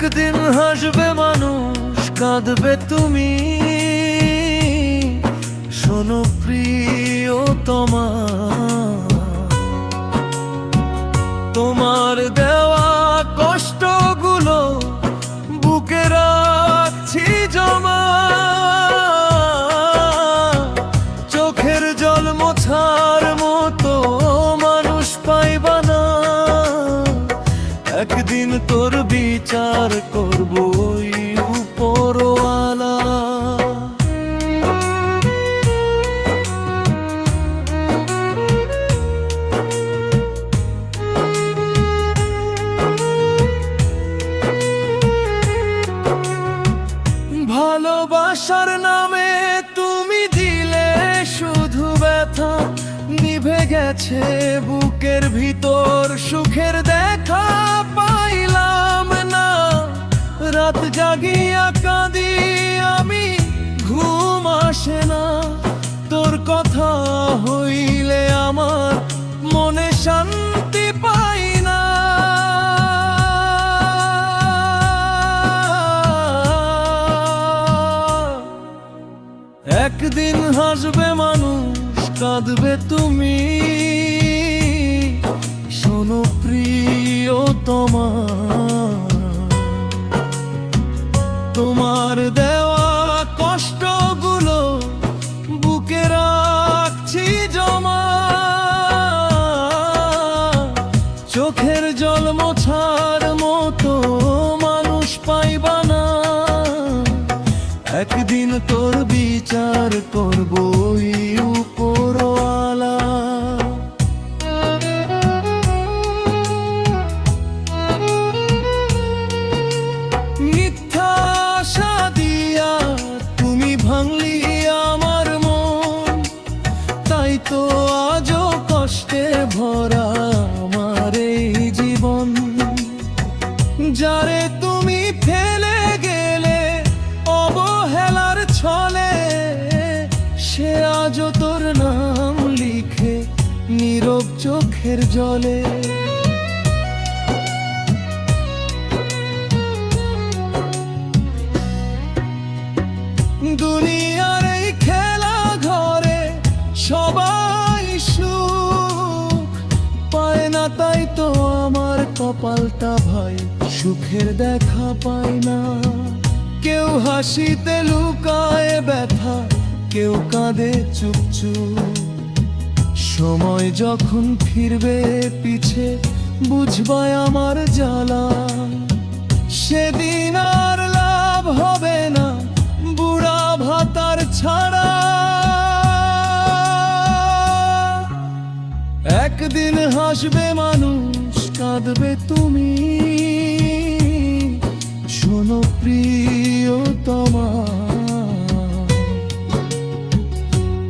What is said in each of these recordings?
একদিন হাসবে মানুষ, কাঁদবে তুমি। শোনো প্রিয়তমা, তোমার দেওয়া কষ্টগুলো বুকে রাখছি জমা। চোখের জল মোছার মতো মানুষ পাইবা না। একদিন তোর বিচার করবো উপরওয়ালা। ভালোবাসার নামে তুমি দিলে শুধু ব্যথা, নিভে গেছে বুকের ভিতর সুখের দেখা পাইলাম না। রাত জাগিয়া কাঁদি আমি, ঘুম আসে না। তোর কথা হইলে আমার মনে শান্তি পাই না। একদিন হাসবে মানুষ, কাঁদবে তুমি। শোনো প্রিয়তমা, তোমার দেওয়া কষ্টগুলো বুকে রাখছি জমা। চোখের জল মোছার মতো মানুষ পাইবা না। একদিন তোর বিচার করবো উপরওয়ালা। মিথ্যা আশা দিয়া তুমি ভাঙলি আমার মন, তাই তো আজও কষ্টে ভরা আমার এই জীবন। যারে তুমি ফেলে গেলে অবহেলার ছলে, সে আজও তোর নাম লিখে নীরব চোখের জলে। দুনিয়ার এই খেলা ঘরে সবাই সুখ পায় না, তাই তো আমার কপালটা ভাই সুখের দেখা পায় না। কেউ হাসিতে লুকায় ব্যথা, কেউ কাঁদে চুপচুপ। সময় যখন ফিরবে পিছে, বুঝবাই আমার জ্বালা। সেদিন আর লাভ হবে না বুড়া ভাতার ছাড়া। একদিন হাসবে মানুষ, কাঁদবে তুমি। শোনো প্রিয়তমা,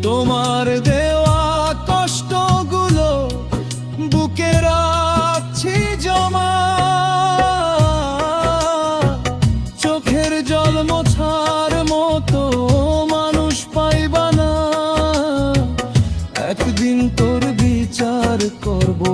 তোমার দেওয়া কষ্টগুলো বুকে রাখছি জমা। চোখের জল মোছার মতো মানুষ পাইবা না। একদিন তোর বিচার করবো